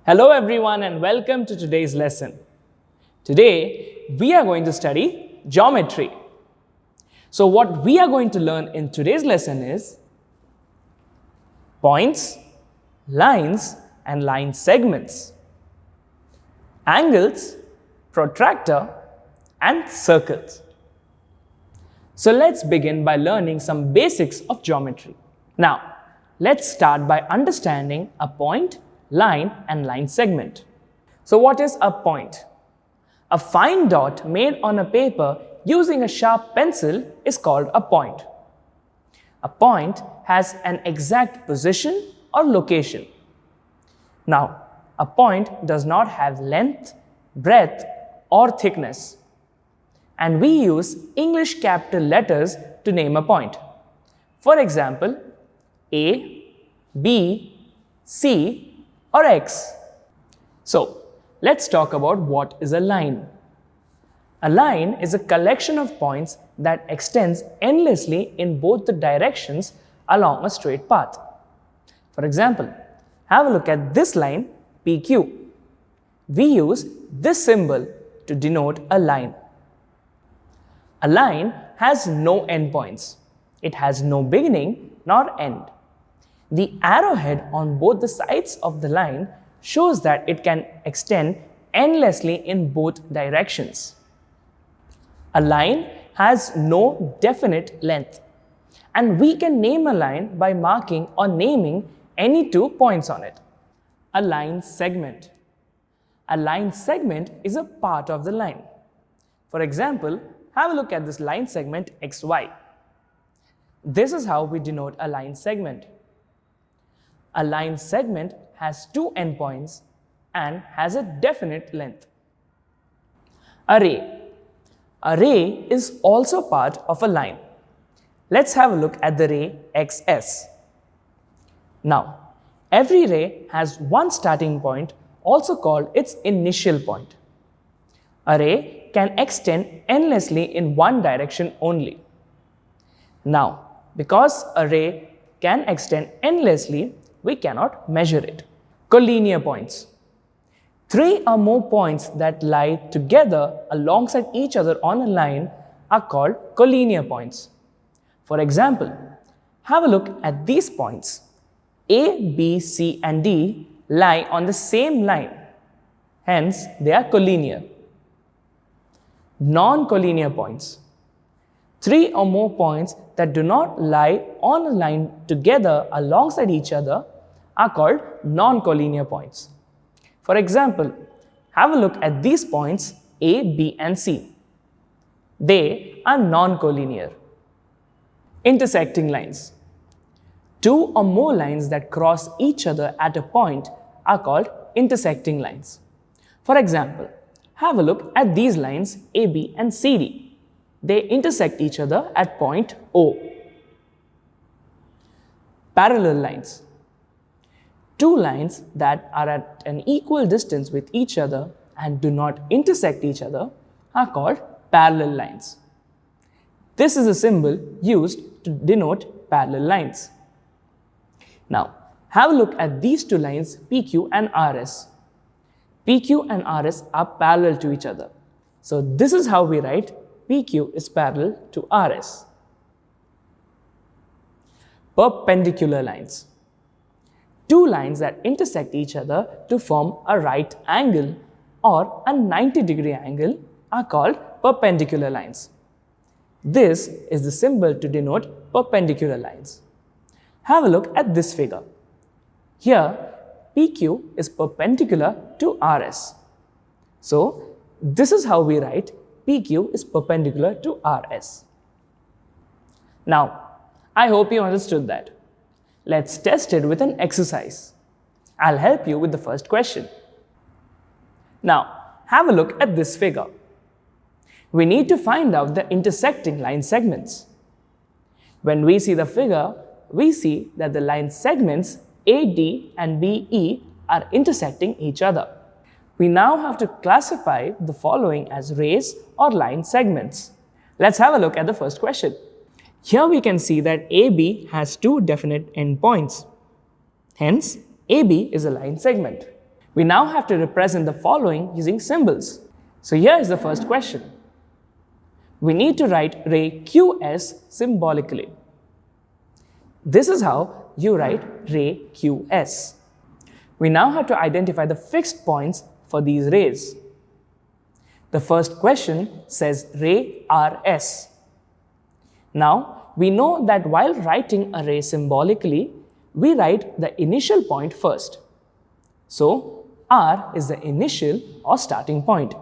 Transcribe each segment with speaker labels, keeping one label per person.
Speaker 1: Hello everyone and welcome to today's lesson. Today we are going to study geometry. So what we are going to learn in today's lesson is points, lines and line segments, angles, protractor and circles. So let's begin by learning some basics of geometry. Now let's start by understanding a point, line and line segment. So what is a point? A fine dot made on a paper using a sharp pencil is called a point. A point has an exact position or location. Now, a point does not have length, breadth or thickness. And we use English capital letters to name a point. For example, A, B, C or X. So, let's talk about what is a line. A line is a collection of points that extends endlessly in both the directions along a straight path. For example, have a look at this line PQ. We use this symbol to denote a line. A line has no endpoints. It has no beginning nor end. The arrowhead on both the sides of the line shows that it can extend endlessly in both directions. A line has no definite length, and we can name a line by marking or naming any 2 points on it. A line segment. A line segment is a part of the line. For example, have a look at this line segment XY. This is how we denote a line segment. A line segment has 2 endpoints and has a definite length. A ray. A ray is also part of a line. Let's have a look at the ray XS. Now, every ray has one starting point, also called its initial point. A ray can extend endlessly in one direction only. Now, because a ray can extend endlessly, we cannot measure it. Collinear points. 3 or more points that lie together alongside each other on a line are called collinear points. For example, have a look at these points. A, B, C and D lie on the same line. Hence, they are collinear. Non-collinear points. 3 or more points that do not lie on a line together alongside each other are called non-collinear points. For example, have a look at these points A, B and C. They are non-collinear. Intersecting lines. 2 or more lines that cross each other at a point are called intersecting lines. For example, have a look at these lines AB and CD. They intersect each other at point O. Parallel lines. 2 lines that are at an equal distance with each other and do not intersect each other are called parallel lines. This is a symbol used to denote parallel lines. Now, have a look at these 2 lines PQ and RS. PQ and RS are parallel to each other. So this is how we write PQ is parallel to RS. Perpendicular lines. 2 lines that intersect each other to form a right angle or a 90-degree angle are called perpendicular lines. This is the symbol to denote perpendicular lines. Have a look at this figure. Here, PQ is perpendicular to RS. So, this is how we write PQ is perpendicular to RS. Now, I hope you understood that. Let's test it with an exercise. I'll help you with the first question. Now, have a look at this figure. We need to find out the intersecting line segments. When we see the figure, we see that the line segments AD and BE are intersecting each other. We now have to classify the following as rays or line segments. Let's have a look at the first question. Here we can see that AB has 2 definite endpoints. Hence, AB is a line segment. We now have to represent the following using symbols. So here is the first question. We need to write ray QS symbolically. This is how you write ray QS. We now have to identify the fixed points for these rays. The first question says ray RS. Now, we know that while writing a ray symbolically, we write the initial point first. So, R is the initial or starting point.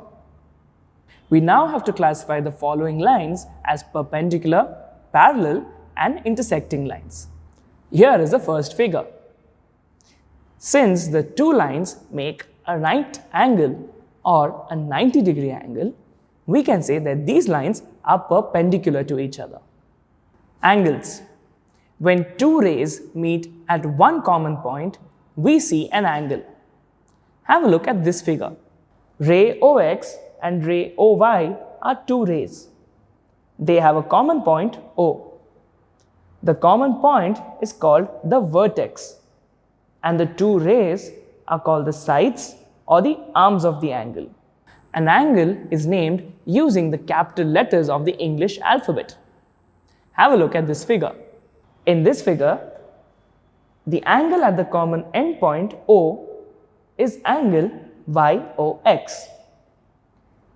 Speaker 1: We now have to classify the following lines as perpendicular, parallel, and intersecting lines. Here is the first figure. Since the two lines make a right angle or a 90-degree angle, we can say that these lines are perpendicular to each other. Angles. When two rays meet at one common point, we see an angle. Have a look at this figure. Ray OX and ray OY are two rays. They have a common point O. The common point is called the vertex, and the two rays are called the sides or the arms of the angle. An angle is named using the capital letters of the English alphabet. Have a look at this figure. In this figure, the angle at the common endpoint O is angle YOX.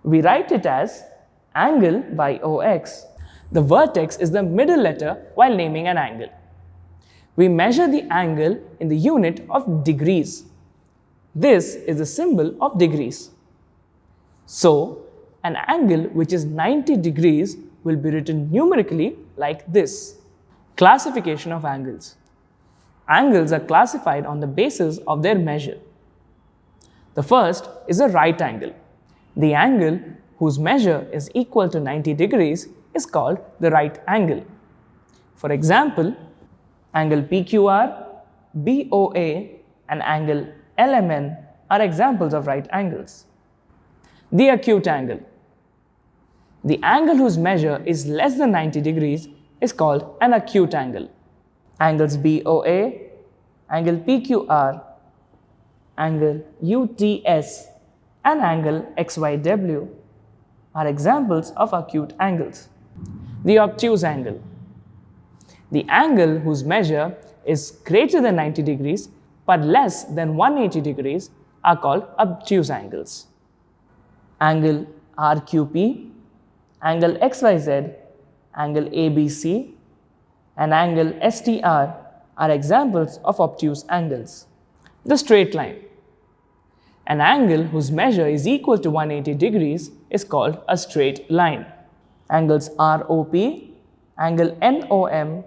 Speaker 1: We write it as angle YOX. The vertex is the middle letter while naming an angle. We measure the angle in the unit of degrees. This is the symbol of degrees. So, an angle which is 90 degrees will be written numerically like this. Classification of angles. Angles are classified on the basis of their measure. The first is a right angle. The angle whose measure is equal to 90 degrees is called the right angle. For example, angle PQR, BOA, and angle LMN are examples of right angles. The acute angle. The angle whose measure is less than 90 degrees is called an acute angle. Angles BOA, angle PQR, angle UTS, and angle XYW are examples of acute angles. The obtuse angle. The angle whose measure is greater than 90 degrees but less than 180 degrees are called obtuse angles. Angle RQP, angle XYZ, angle ABC, and angle STR are examples of obtuse angles. The straight line. An angle whose measure is equal to 180 degrees is called a straight line. Angles ROP, angle NOM,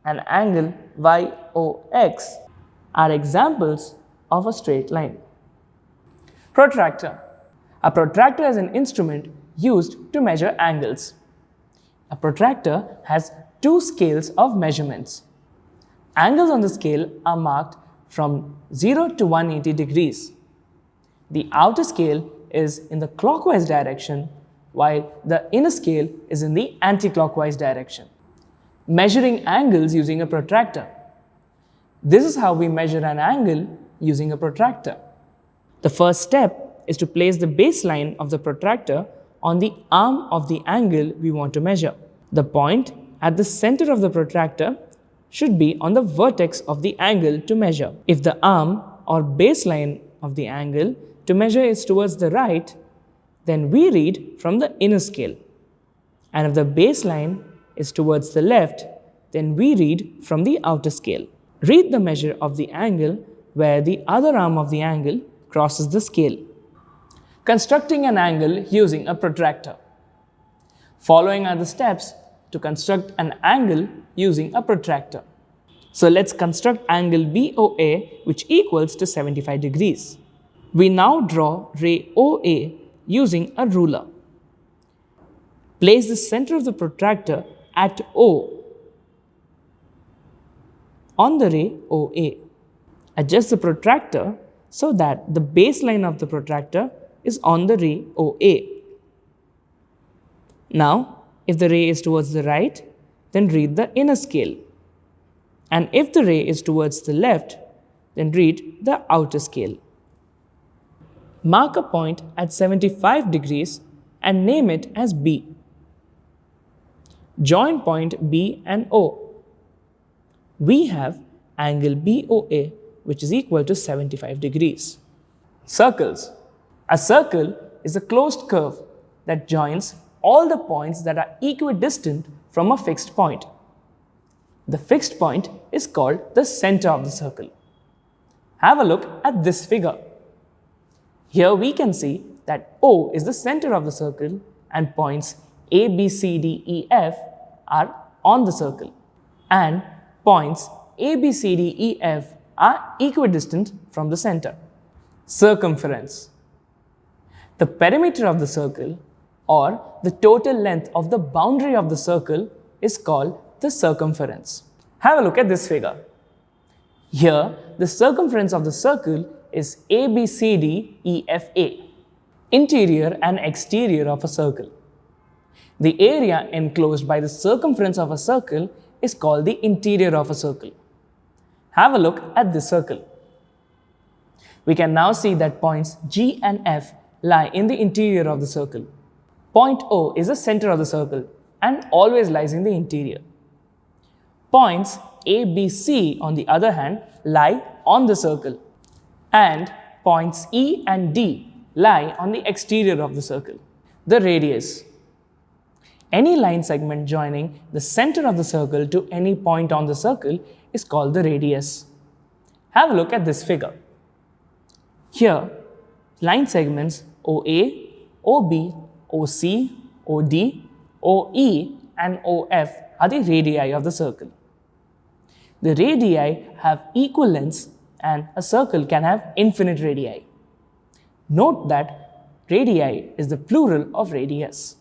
Speaker 1: and angle YOX are examples of a straight line. Protractor. A protractor is an instrument used to measure angles. A protractor has two scales of measurements. Angles on the scale are marked from 0 to 180 degrees. The outer scale is in the clockwise direction, while the inner scale is in the anti-clockwise direction. Measuring angles using a protractor. This is how we measure an angle using a protractor. The first step is to place the baseline of the protractor on the arm of the angle we want to measure. The point at the center of the protractor should be on the vertex of the angle to measure. If the arm or baseline of the angle to measure is towards the right, then we read from the inner scale. And if the baseline is towards the left, then we read from the outer scale. Read the measure of the angle where the other arm of the angle crosses the scale. Constructing an angle using a protractor. Following are the steps to construct an angle using a protractor. So let's construct angle BOA, which equals to 75 degrees. We now draw ray OA using a ruler. Place the center of the protractor at O on the ray OA. Adjust the protractor so that the baseline of the protractor is on the ray OA. Now, if the ray is towards the right, then read the inner scale. And if the ray is towards the left, then read the outer scale. Mark a point at 75 degrees and name it as B. Join point B and O. We have angle BOA, which is equal to 75 degrees. Circles. A circle is a closed curve that joins all the points that are equidistant from a fixed point. The fixed point is called the center of the circle. Have a look at this figure. Here we can see that O is the center of the circle and points A, B, C, D, E, F are on the circle, and points A, B, C, D, E, F are equidistant from the center. Circumference. The perimeter of the circle, or the total length of the boundary of the circle, is called the circumference. Have a look at this figure. Here, the circumference of the circle is ABCDEFA, interior and exterior of a circle. The area enclosed by the circumference of a circle is called the interior of a circle. Have a look at this circle. We can now see that points G and F lie in the interior of the circle. Point O is the center of the circle and always lies in the interior. Points A, B, C, on the other hand, lie on the circle, and points E and D lie on the exterior of the circle. The radius. Any line segment joining the center of the circle to any point on the circle is called the radius. Have a look at this figure. Here, line segments OA, OB, OC, OD, OE, and OF are the radii of the circle. The radii have equal lengths, and a circle can have infinite radii. Note that radii is the plural of radius.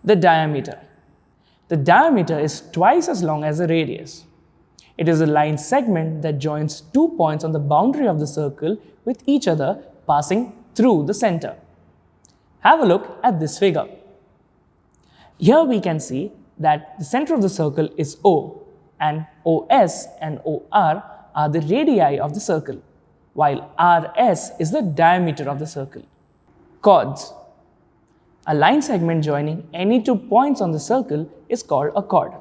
Speaker 1: The diameter. The diameter is twice as long as the radius. It is a line segment that joins two points on the boundary of the circle with each other passing through the center. Have a look at this figure. Here we can see that the center of the circle is O, and OS and OR are the radii of the circle, while RS is the diameter of the circle. Chords. A line segment joining any two points on the circle is called a chord.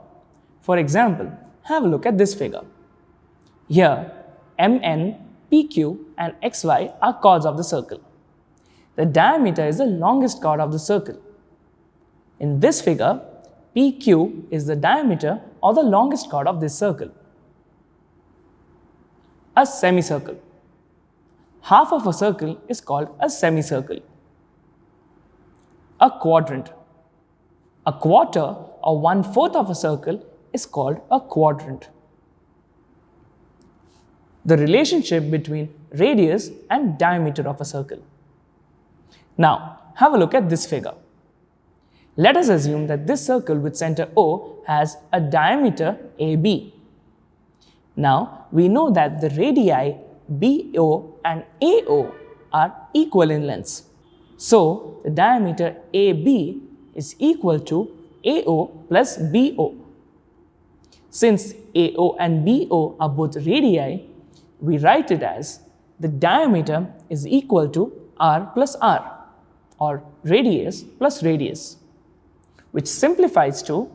Speaker 1: For example, have a look at this figure. Here, MN, PQ, and XY are chords of the circle. The diameter is the longest chord of the circle. In this figure, PQ is the diameter or the longest chord of this circle. A semicircle. Half of a circle is called a semicircle. A quadrant. A quarter or 1/4 of a circle is called a quadrant. The relationship between radius and diameter of a circle. Now, have a look at this figure. Let us assume that this circle with center O has a diameter AB. Now, we know that the radii BO and AO are equal in lengths. So, the diameter AB is equal to AO plus BO. Since AO and BO are both radii, we write it as the diameter is equal to R plus R, or radius plus radius, which simplifies to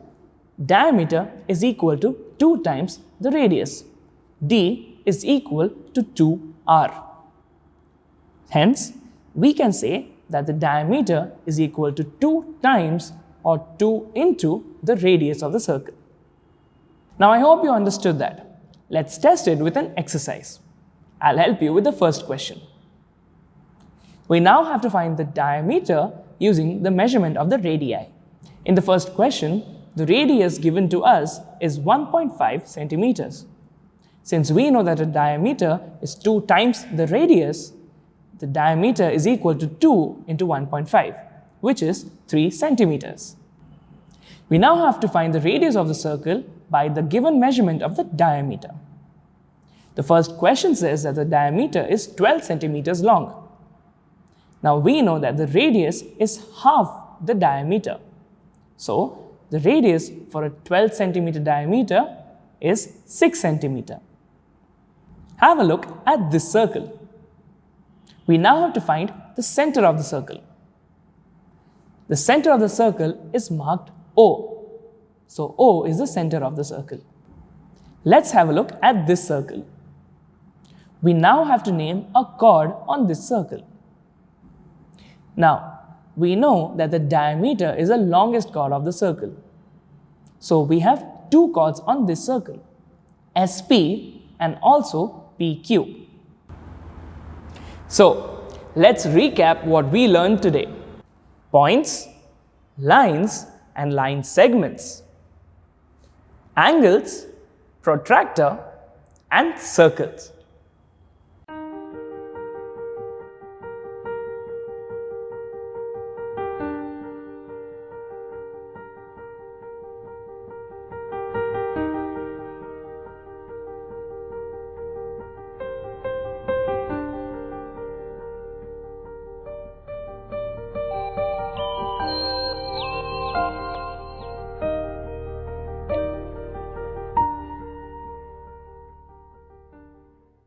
Speaker 1: diameter is equal to 2 times the radius. D is equal to 2R. Hence, we can say that the diameter is equal to 2 times or 2 into the radius of the circle. Now, I hope you understood that. Let's test it with an exercise. I'll help you with the first question. We now have to find the diameter using the measurement of the radii. In the first question, the radius given to us is 1.5 centimeters. Since we know that a diameter is 2 times the radius, the diameter is equal to 2 into 1.5, which is 3 centimeters. We now have to find the radius of the circle by the given measurement of the diameter. The first question says that the diameter is 12 centimeters long. Now we know that the radius is half the diameter. So the radius for a 12 centimeter diameter is 6 centimeter. Have a look at this circle. We now have to find the center of the circle. The center of the circle is marked O. So O is the center of the circle. Let's have a look at this circle. We now have to name a chord on this circle. Now, we know that the diameter is the longest chord of the circle. So we have two chords on this circle, SP and also PQ. So, let's recap what we learned today. Points, lines and line segments, angles, protractor and circles.